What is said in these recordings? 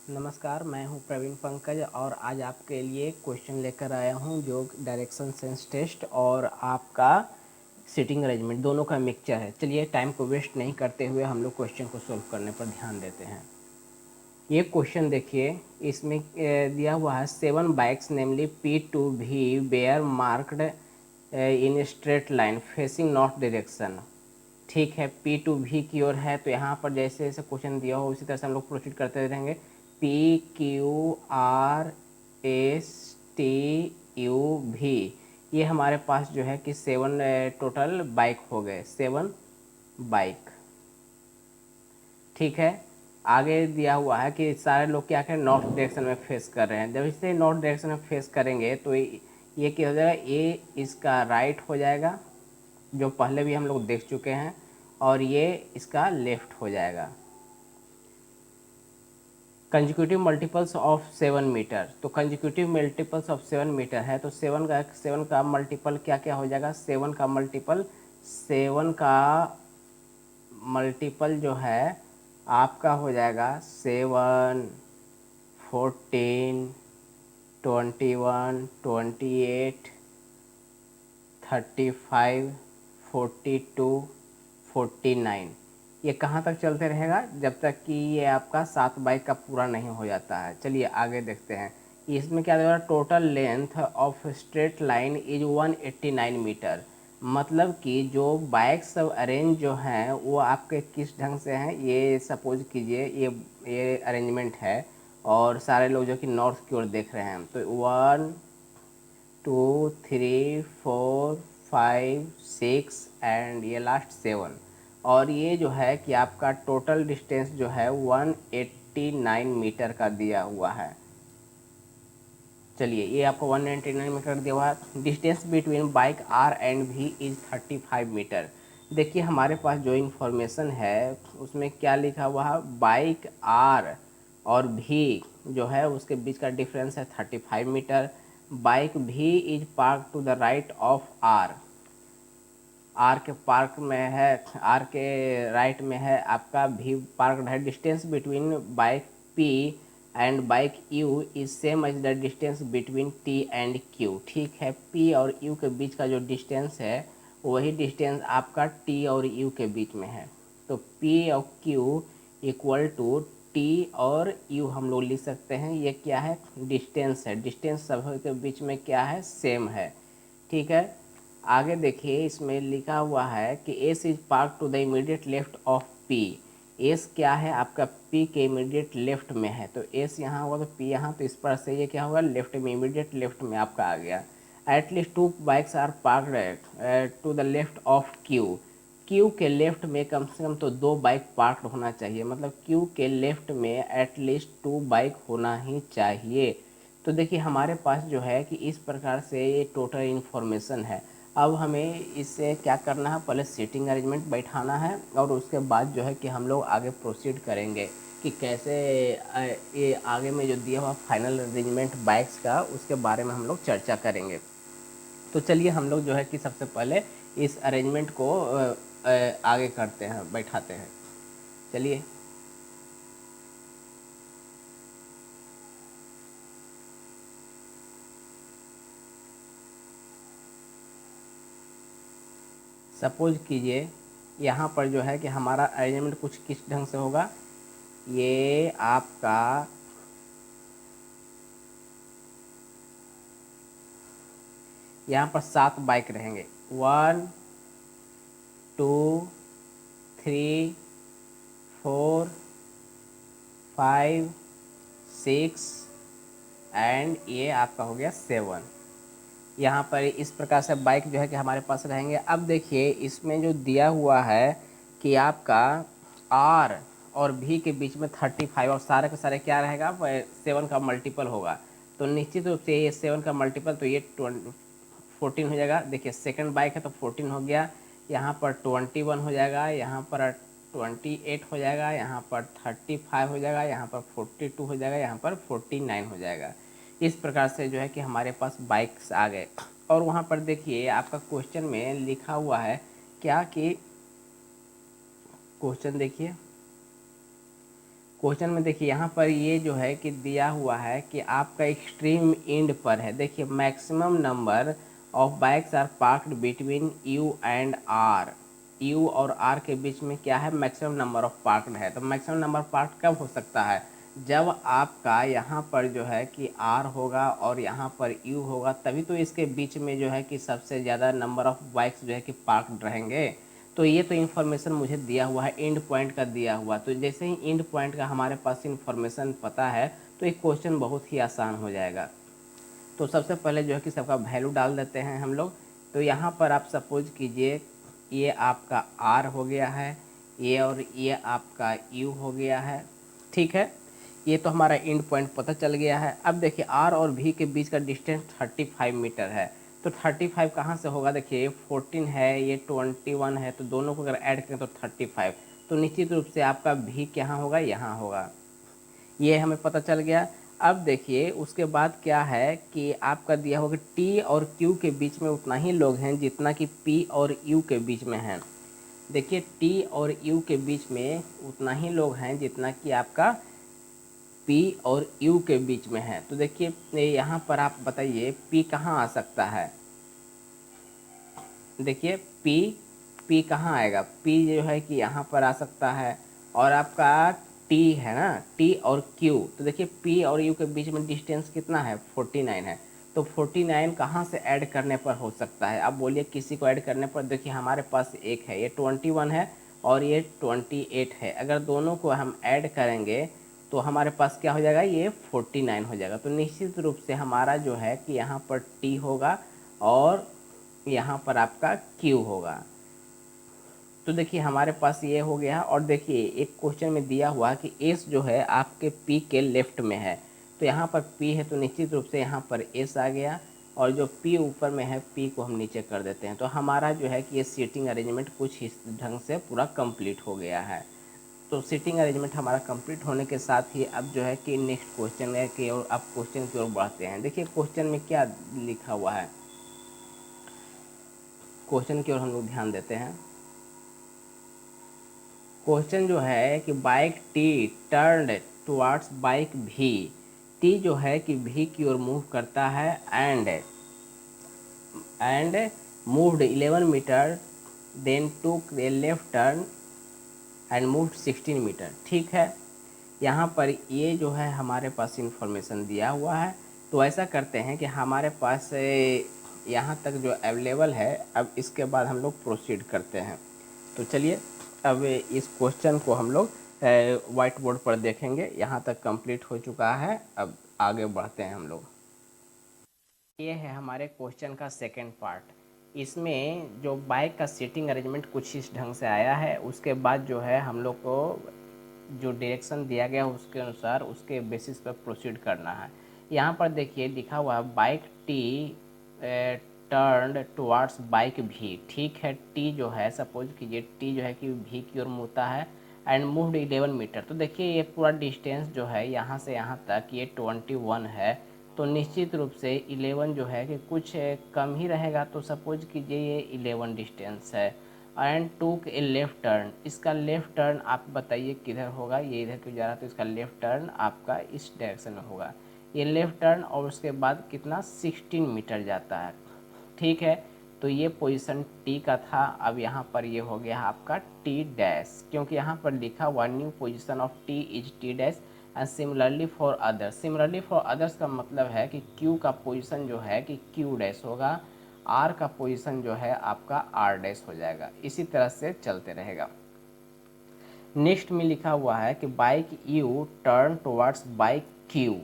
नमस्कार, मैं हूं प्रवीण पंकज और आज आपके लिए क्वेश्चन लेकर आया हूं जो डायरेक्शन सेंस टेस्ट और आपका सीटिंग अरेंजमेंट दोनों का मिक्सचर है। चलिए टाइम को वेस्ट नहीं करते हुए हम लोग क्वेश्चन को सॉल्व करने पर ध्यान देते हैं। ये क्वेश्चन देखिए, इसमें दिया हुआ है 7 bikes namely P to V were marked in straight line facing north direction. ठीक है, P टू V की ओर है, तो यहाँ पर जैसे जैसे क्वेश्चन दिया हो उसी तरह से हम लोग प्रोसीड करते रहेंगे। PQRSTUV ये हमारे पास जो है कि 7 टोटल बाइक हो गए, 7 बाइक। ठीक है, आगे दिया हुआ है कि सारे लोग क्या करें, नॉर्थ डायरेक्शन में फेस कर रहे हैं। जब इसे नॉर्थ डायरेक्शन में फेस करेंगे तो ये क्या हो जाएगा, ये इसका राइट हो जाएगा जो पहले भी हम लोग देख चुके हैं, और ये इसका लेफ्ट हो जाएगा। कंजिक्यूटिव मल्टीपल्स ऑफ 7 मीटर, तो कंजिक्यूटिव मल्टीपल्स ऑफ 7 मीटर है तो 7 का मल्टीपल क्या क्या हो जाएगा, 7 का मल्टीपल जो है आपका हो जाएगा 7, 14, 21, 28, 35, 42, 49। ये कहाँ तक चलते रहेगा, जब तक कि ये आपका 7 बाइक का पूरा नहीं हो जाता है। चलिए आगे देखते हैं। इसमें क्या देगा, total length of straight line is 189 metre. मतलब कि जो बाइक सब अरेंज जो हैं वो आपके किस ढंग से हैं, ये सपोज कीजिए ये अरेंजमेंट है और सारे लोग जो कि नॉर्थ की ओर देख रहे हैं, तो 1 2 3 4 5 6 एंड ये लास्ट 7। और ये जो है कि आपका टोटल डिस्टेंस जो है 189 मीटर का दिया हुआ है। चलिए ये आपको 199 मीटर दिया हुआ है। Distance between bike R and V is 35 metre. देखिए हमारे पास जो इन्फॉर्मेशन है उसमें क्या लिखा हुआ है, बाइक आर और भी जो है उसके बीच का डिफरेंस है 35 metre. Bike V is park to the right of R, R के पार्क में है, आर के राइट में है आपका भी पार्क है। Distance between bike P and bike U is same as the distance between T and Q. ठीक है, पी और यू के बीच का जो डिस्टेंस है वही डिस्टेंस आपका टी और यू के बीच में है। तो पी और क्यू इक्वल टू टी और यू हम लोग लिख सकते हैं। ये क्या है, डिस्टेंस है। डिस्टेंस सब के बीच में क्या है, सेम है। ठीक है, आगे देखिए इसमें लिखा हुआ है कि S is park to the immediate left of P. S क्या है आपका, पी के इमीडिएट लेफ्ट में है, तो एस यहाँ होगा तो पी यहाँ, तो इस पर से ये क्या होगा, लेफ्ट में, इमीडिएट लेफ्ट में आपका आ गया। At least 2 bikes are parked to the left of Q. Q के लेफ्ट में कम से कम तो 2 बाइक पार्कड होना चाहिए, मतलब क्यू के लेफ्ट में एटलीस्ट 2 बाइक होना ही चाहिए। तो देखिए हमारे पास जो है कि इस प्रकार से ये टोटल इन्फॉर्मेशन है। अब हमें इससे क्या करना है, पहले सीटिंग अरेंजमेंट बैठाना है और उसके बाद जो है कि हम लोग आगे प्रोसीड करेंगे कि कैसे ये आगे में जो दिया हुआ फाइनल अरेंजमेंट बाइक्स का उसके बारे में हम लोग चर्चा करेंगे। तो चलिए हम लोग जो है कि सबसे पहले इस अरेंजमेंट को आगे करते हैं, बैठाते हैं। चलिए सपोज कीजिए यहाँ पर जो है कि हमारा अरेंजमेंट कुछ किस ढंग से होगा, ये आपका यहाँ पर 7 बाइक रहेंगे, 1 2 3 4 5 6 एंड ये आपका हो गया 7। यहाँ पर इस प्रकार से बाइक जो है कि हमारे पास रहेंगे। अब देखिए इसमें जो दिया हुआ है कि आपका आर और भी के बीच में 35 और सारे के सारे क्या रहेगा, 7 का मल्टीपल होगा। तो निश्चित रूप से ये 7 का मल्टीपल, तो ये 14 हो जाएगा। देखिए सेकंड बाइक है तो 14 हो गया, यहाँ पर 21 हो जाएगा, यहाँ पर 28 हो जाएगा, यहाँ पर 35 हो जाएगा, यहाँ पर 42 हो जाएगा, यहाँ पर 49 हो जाएगा। इस प्रकार से जो है कि हमारे पास बाइक्स आ गए। और वहाँ पर देखिए आपका क्वेश्चन में लिखा हुआ है क्या कि, क्वेश्चन देखिए, क्वेश्चन में देखिए यहाँ पर ये जो है कि दिया हुआ है कि आपका एक्सट्रीम एंड पर है। देखिए maximum number of bikes are parked between U and R, U और आर के बीच में क्या है, मैक्सिमम नंबर ऑफ पार्क्ड है। तो मैक्सिमम नंबर पार्क कब हो सकता है, जब आपका यहाँ पर जो है कि आर होगा और यहाँ पर यू होगा, तभी तो इसके बीच में जो है कि सबसे ज़्यादा नंबर ऑफ बाइक्स जो है कि पार्क्ड रहेंगे। तो ये तो इन्फॉर्मेशन मुझे दिया हुआ है, एंड पॉइंट का दिया हुआ, तो जैसे ही एंड पॉइंट का हमारे पास इन्फॉर्मेशन पता है तो एक क्वेश्चन बहुत ही आसान हो जाएगा। तो सबसे पहले जो है कि सबका वैल्यू डाल देते हैं हम लोग। तो यहाँ पर आप सपोज कीजिए ये आपका आर हो गया है, ये और ये आपका यू हो गया है, ठीक है। ये तो हमारा एंड पॉइंट पता चल गया है। अब देखिए आर और भी के बीच का डिस्टेंस 35 मीटर है। तो 35 कहाँ से होगा, देखिए ये 14 है, ये 21 है, तो दोनों को अगर ऐड करें तो 35। तो निश्चित रूप से आपका भी कहाँ होगा, यहाँ होगा, ये हमें पता चल गया। अब देखिए उसके बाद क्या है कि आपका दिया होगा टी और क्यू के बीच में उतना ही लोग हैं जितना कि पी और यू के बीच में हैं। देखिए टी और यू के बीच में उतना ही लोग हैं जितना कि आपका पी और यू के बीच में है। तो देखिए यहाँ पर आप बताइए पी कहाँ आ सकता है, देखिए पी कहाँ आएगा, पी जो है कि यहाँ पर आ सकता है। और आपका टी है ना, टी और क्यू, तो देखिए पी और यू के बीच में डिस्टेंस कितना है, 49 है। तो 49 कहाँ से ऐड करने पर हो सकता है, अब बोलिए किसी को ऐड करने पर। देखिए हमारे पास एक है, ये 21 है और ये 28 है, अगर दोनों को हम ऐड करेंगे तो हमारे पास क्या हो जाएगा, ये 49 हो जाएगा। तो निश्चित रूप से हमारा जो है कि यहाँ पर टी होगा और यहाँ पर आपका क्यू होगा। तो देखिए हमारे पास ये हो गया। और देखिए एक क्वेश्चन में दिया हुआ कि एस जो है आपके पी के लेफ्ट में है, तो यहाँ पर पी है तो निश्चित रूप से यहाँ पर एस आ गया, और जो पी ऊपर में है पी को हम नीचे कर देते हैं। तो हमारा जो है कि ये सीटिंग अरेंजमेंट कुछ इस ढंग से पूरा कंप्लीट हो गया है। तो सीटिंग अरेंजमेंट हमारा कंप्लीट होने के साथ ही अब जो है कि नेक्स्ट क्वेश्चन है कि और अब क्वेश्चन की ओर बढ़ते हैं। देखिए क्वेश्चन में क्या लिखा हुआ है, क्वेश्चन की ओर हम लोग ध्यान देते हैं। क्वेश्चन जो है कि bike T turn towards bike भी, टी जो है कि भी की ओर मूव करता है and moved 11 metre, then took a left turn and moved 16 metre, ठीक है। यहाँ पर ये जो है हमारे पास इंफॉर्मेशन दिया हुआ है। तो ऐसा करते हैं कि हमारे पास यहाँ तक जो अवेलेबल है, अब इसके बाद हम लोग प्रोसीड करते हैं। तो चलिए अब इस क्वेश्चन को हम लोग वाइट बोर्ड पर देखेंगे। यहाँ तक कंप्लीट हो चुका है, अब आगे बढ़ते हैं हम लोग। ये है हमारे क्वेश्चन का सेकंड पार्ट। इसमें जो बाइक का सीटिंग अरेंजमेंट कुछ इस ढंग से आया है, उसके बाद जो है हम लोग को जो डायरेक्शन दिया गया उसके अनुसार उसके बेसिस पर प्रोसीड करना है। यहाँ पर देखिए लिखा हुआ है bike T turn towards bike भी, ठीक है। टी जो है सपोज कीजिए टी जो है कि भी की ओर मुड़ता है एंड मूव्ड 11 मीटर। तो देखिए ये पूरा डिस्टेंस जो है यहाँ से यहाँ तक ये 21 है। तो निश्चित रूप से 11 जो है कि कुछ कम ही रहेगा। तो सपोज कीजिए ये 11 डिस्टेंस है एंड टूक ए लेफ़्ट टर्न, इसका लेफ़्ट टर्न आप बताइए किधर होगा, ये इधर क्यों जा रहा है, तो इसका लेफ़्ट टर्न आपका इस डायरेक्शन में होगा। ये लेफ़्ट टर्न और उसके बाद कितना 16 मीटर जाता है, ठीक है। तो ये पोजीशन टी का था। अब यहाँ पर ये हो गया आपका टी डैश, क्योंकि यहाँ पर लिखा हुआ new position of T is T dash and similarly for others. Similarly for others का मतलब है कि क्यू का पोजीशन जो है कि क्यू डैश होगा, आर का पोजीशन जो है आपका आर डैश हो जाएगा। इसी तरह से चलते रहेगा। नेक्स्ट में लिखा हुआ है कि bike U turn towards bike Q,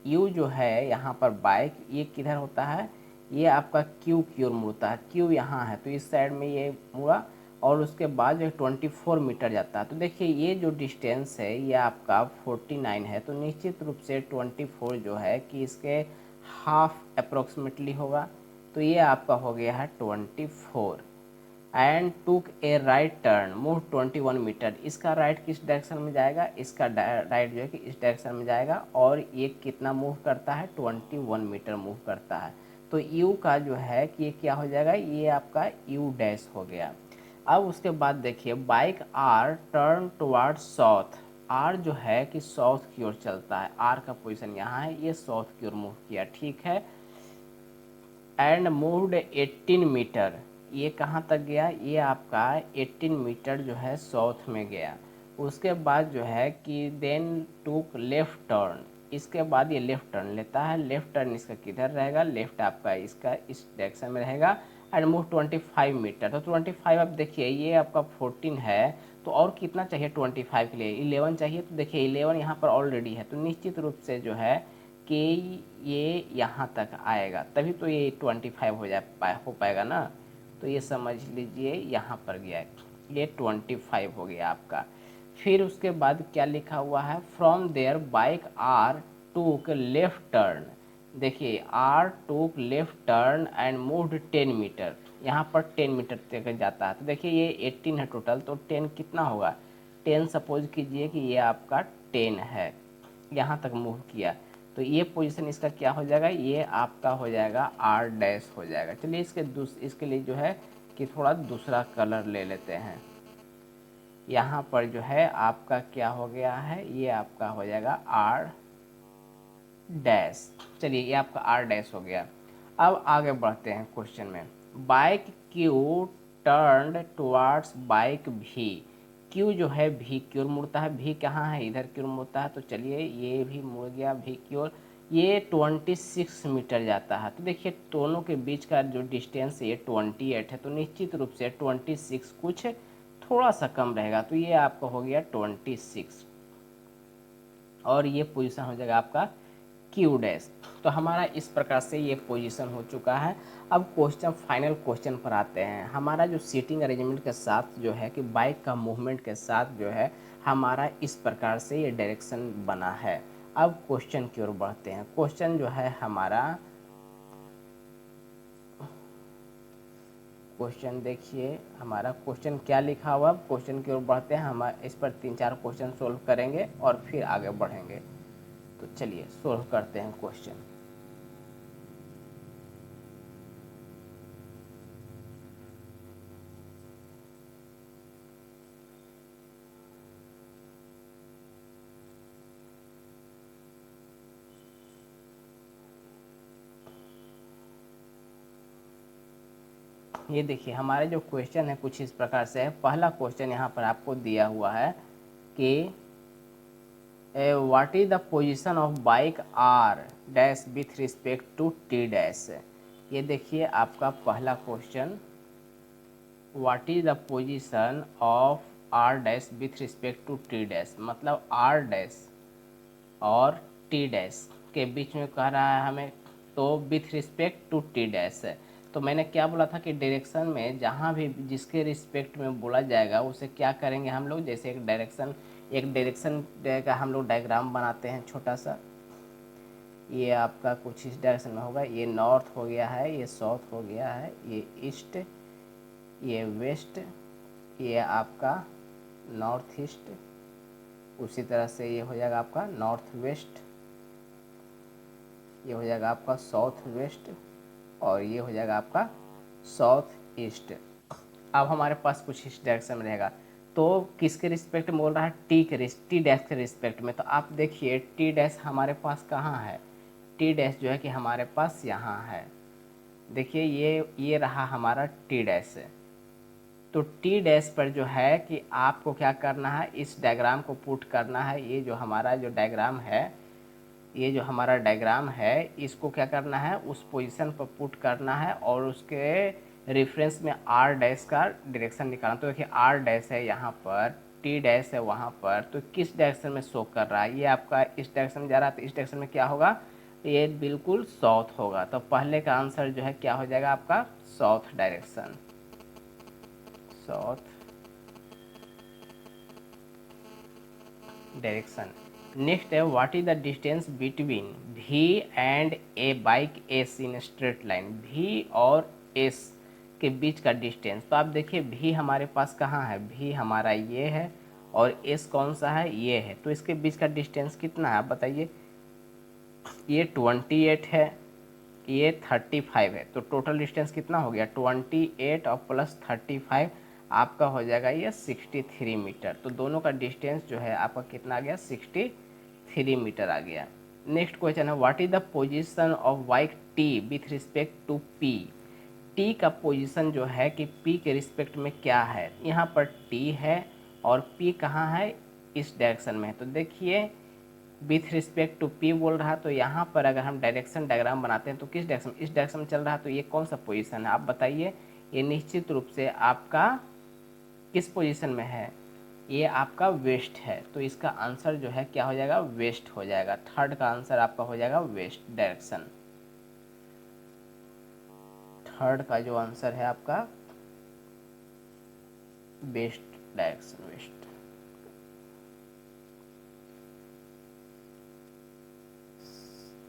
you जो है यहाँ पर बाइक ये किधर होता है, ये आपका क्यू की ओर मुड़ता है। क्यू यहाँ है तो इस साइड में ये मुड़ा और उसके बाद जो 24 मीटर जाता है। तो देखिए ये जो डिस्टेंस है ये आपका 49 है। तो निश्चित रूप से 24 जो है कि इसके हाफ अप्रोक्सीमेटली होगा। तो ये आपका हो गया है 24 एंड टूक ए राइट टर्न मूव 21 मीटर। इसका राइट किस डायरेक्शन में जाएगा, इसका राइट जो है कि इस डायरेक्शन में जाएगा और ये कितना मूव करता है 21 मीटर मूव करता है। तो यू का जो है कि ये क्या हो जाएगा, ये आपका यू डैश हो गया। अब उसके बाद देखिए bike R turn towards south, R जो है कि साउथ की ओर चलता है, आर का पोजीशन यहाँ है, ये साउथ की ओर मूव किया, ठीक है। एंड मूव्ड 18 मीटर, ये कहाँ तक गया, ये आपका 18 मीटर जो है साउथ में गया। उसके बाद जो है कि देन टूक लेफ्ट टर्न, इसके बाद ये लेफ्ट टर्न लेता है। लेफ्ट टर्न इसका किधर रहेगा, लेफ्ट आपका इसका इस डायरेक्शन में रहेगा। एंड मूव 25 मीटर, तो 25 आप देखिए ये आपका 14 है, तो और कितना चाहिए 25 के लिए, 11 चाहिए। तो देखिए 11 यहाँ पर ऑलरेडी है, तो निश्चित रूप से जो है कि ये यहाँ तक आएगा, तभी तो ये 25 हो पाएगा ना। तो ये समझ लीजिए यहाँ पर गया है, ये 25 हो गया आपका। फिर उसके बाद क्या लिखा हुआ है, from there bike R took left turn. देखिए R took left turn and moved 10 metre, यहाँ पर 10 मीटर तक जाता है। तो देखिए ये 18 है टोटल, तो 10 कितना होगा, 10 सपोज कीजिए कि ये आपका 10 है, यहाँ तक मूव किया, तो ये पोजीशन इसका क्या हो जाएगा, ये आपका हो जाएगा आर डैश हो जाएगा। चलिए इसके लिए जो है कि थोड़ा दूसरा कलर ले लेते हैं। यहाँ पर जो है आपका क्या हो गया है, ये आपका हो जाएगा आर डैश। चलिए ये आपका आर डैश हो गया। अब आगे बढ़ते हैं क्वेश्चन में। Bike Q turned towards bike भी, क्यू जो है भी की ओर मुड़ता है, भी कहाँ है, इधर की ओर मुड़ता है। तो चलिए ये भी मुड़ गया भी की ओर, ये 26 मीटर जाता है। तो देखिए दोनों के बीच का जो डिस्टेंस ये 28 है, तो निश्चित रूप से 26 कुछ थोड़ा सा कम रहेगा, तो ये आपका हो गया 26 और ये पोजीशन हो जाएगा आपका क्यू डैश। तो हमारा इस प्रकार से ये पोजीशन हो चुका है। अब क्वेश्चन फाइनल क्वेश्चन पर आते हैं। हमारा जो सीटिंग अरेंजमेंट के साथ जो है कि बाइक का मूवमेंट के साथ जो है हमारा इस प्रकार से ये डायरेक्शन बना है। अब क्वेश्चन की ओर बढ़ते हैं। क्वेश्चन जो है हमारा, क्वेश्चन देखिए हमारा क्वेश्चन क्या लिखा हुआ। क्वेश्चन की ओर बढ़ते हैं, हम इस पर 3-4 क्वेश्चन सोल्व करेंगे और फिर आगे बढ़ेंगे। तो चलिए सोल्व करते हैं क्वेश्चन। ये देखिए हमारे जो क्वेश्चन है कुछ इस प्रकार से है। पहला क्वेश्चन यहाँ पर आपको दिया हुआ है कि what is the position of bike R dash with respect to T dash. ये देखिए आपका पहला question, what is the position of R dash with respect to T dash, मतलब आर डैश और टी डैश के बीच में कह रहा है हमें, तो with respect to T dash. तो मैंने क्या बोला था कि डायरेक्शन में जहाँ भी जिसके रिस्पेक्ट में बोला जाएगा उसे क्या करेंगे हम लोग, जैसे एक डायरेक्शन का हम लोग डायग्राम बनाते हैं छोटा सा। ये आपका कुछ इस डायरेक्शन में होगा, ये नॉर्थ हो गया है, ये साउथ हो गया है, ये ईस्ट, ये वेस्ट, ये आपका नॉर्थ ईस्ट, उसी तरह से ये हो जाएगा आपका नॉर्थ वेस्ट, ये हो जाएगा आपका साउथ वेस्ट और ये हो जाएगा आपका साउथ ईस्ट। अब हमारे पास कुछ इस डायरेक्शन में रहेगा, तो किसके रिस्पेक्ट में बोल रहा है, टी डैश के रिस्पेक्ट में। तो आप देखिए टी डैश हमारे पास कहाँ है, टी डैश जो है कि हमारे पास यहाँ है। देखिए ये रहा हमारा टी डैश। तो टी डैश पर जो है कि आपको क्या करना है, इस डायग्राम को पुट करना है। ये जो हमारा जो डायग्राम है, ये जो हमारा डायग्राम है इसको क्या करना है, उस पोजीशन पर पुट करना है और उसके रेफरेंस में आर डैश का डायरेक्शन निकालना। तो देखिए आर डैश है यहाँ पर, टी डैश है वहाँ पर, तो किस डायरेक्शन में शो कर रहा है, ये आपका इस डायरेक्शन में जा रहा है, तो इस डायरेक्शन में क्या होगा, ये बिल्कुल साउथ होगा। तो पहले का आंसर जो है क्या हो जाएगा आपका south direction, south direction. Next है what is the distance between B and A bike S in straight line, B और एस के बीच का डिस्टेंस। तो आप देखिए भी हमारे पास कहाँ है, भी हमारा ये है और एस कौन सा है, ये है। तो इसके बीच का डिस्टेंस कितना है आप बताइए, ये 28 है, ये 35 है, तो टोटल डिस्टेंस कितना हो गया 28 और प्लस 35। आपका हो जाएगा ये 63 मीटर। तो दोनों का डिस्टेंस जो है आपका कितना आ गया, 63 मीटर आ गया। नेक्स्ट क्वेश्चन है what is the position of bike T with respect to P. T का पोजीशन जो है कि पी के रिस्पेक्ट में क्या है, यहाँ पर टी है और पी कहाँ है, इस डायरेक्शन में है। तो देखिए विथ रिस्पेक्ट टू पी बोल रहा, तो यहाँ पर अगर हम डायरेक्शन डायग्राम बनाते हैं तो किस डायरेक्शन, इस डायरेक्शन में चल रहा है, तो ये कौन सा पोजीशन है आप बताइए। ये निश्चित रूप से आपका किस पोजीशन में है, ये आपका वेस्ट है। तो इसका आंसर जो है क्या हो जाएगा, वेस्ट हो जाएगा। थर्ड का आंसर आपका हो जाएगा वेस्ट डायरेक्शन। थर्ड का जो आंसर है आपका वेस्ट डायरेक्शन, वेस्ट।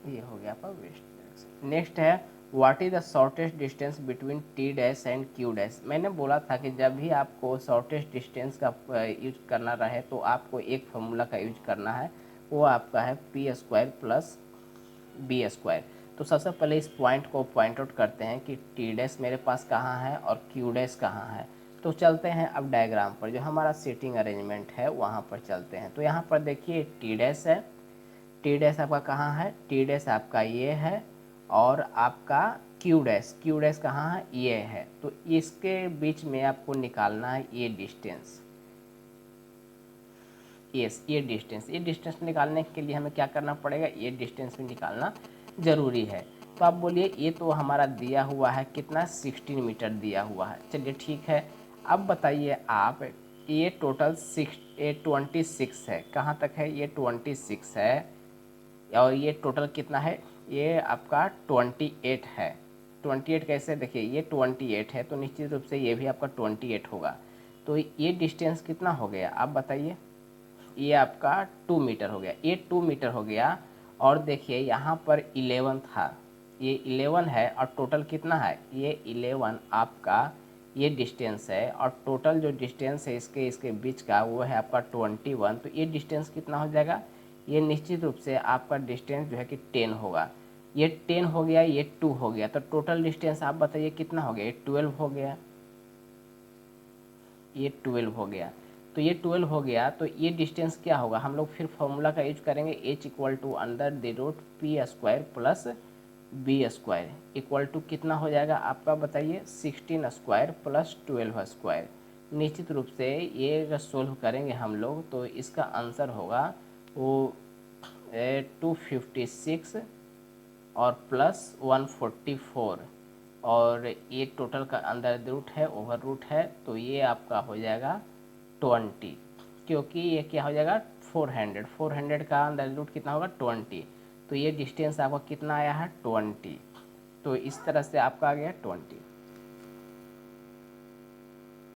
ये हो गया आपका वेस्ट डायरेक्शन। नेक्स्ट है what is the shortest distance between T dash and Q dash. मैंने बोला था कि जब भी आपको शॉर्टेस्ट डिस्टेंस का यूज करना रहे तो आपको एक फॉर्मूला का यूज करना है, वो आपका है P square plus B square. तो सबसे पहले इस पॉइंट को पॉइंट आउट करते हैं कि टी डैश मेरे पास कहाँ है और क्यू डैश कहाँ है। तो चलते हैं अब डायग्राम पर, जो हमारा सीटिंग अरेंजमेंट है वहाँ पर चलते हैं। तो यहाँ पर देखिए टी डैश है, टी डैश आपका कहाँ है, टी डैश आपका ये है, और आपका क्यू डैश, क्यू डैश कहाँ है, ये है। तो इसके बीच में आपको निकालना है ये डिस्टेंस, यस ये डिस्टेंस निकालने के लिए हमें क्या करना पड़ेगा, ये डिस्टेंस भी निकालना ज़रूरी है। तो आप बोलिए ये तो हमारा दिया हुआ है कितना, 16 मीटर दिया हुआ है। चलिए ठीक है, अब बताइए आप, ये टोटल 26 है, कहाँ तक है, ये 26 है, और ये टोटल कितना है, ये आपका 28 है। 28 कैसे, देखिए ये 28 है तो निश्चित रूप से ये भी आपका 28 होगा। तो ये डिस्टेंस कितना हो गया आप बताइए, ये आपका 2 मीटर हो गया, ये 2 मीटर हो गया। और देखिए यहाँ पर 11 था, ये 11 है, और टोटल कितना है, ये 11 आपका ये डिस्टेंस है, और टोटल जो डिस्टेंस है इसके बीच का वो है आपका 21। तो ये डिस्टेंस कितना हो जाएगा, ये निश्चित रूप से आपका डिस्टेंस जो है कि 10 होगा। ये 10 हो गया, ये 2 हो गया, तो टोटल डिस्टेंस आप बताइए कितना हो गया, ये 12 हो गया, ये 12 हो गया। तो ये 12 हो गया, तो ये डिस्टेंस क्या होगा, हम लोग फिर फॉर्मूला का यूज करेंगे, h equal to under the root P square plus B square equal to कितना हो जाएगा आपका बताइए, 16 स्क्वायर प्लस 12 स्क्वायर। निश्चित रूप से ये अगर सोल्व करेंगे हम लोग तो इसका आंसर होगा वो 256 और प्लस 144, और ये टोटल का अंदर रूट है, ओवर रूट है, तो ये आपका हो जाएगा 20, क्योंकि ये क्या हो जाएगा 400 का अंदर रूट कितना होगा 20। तो ये डिस्टेंस आपका कितना आया है 20। तो इस तरह से आपका आ गया 20।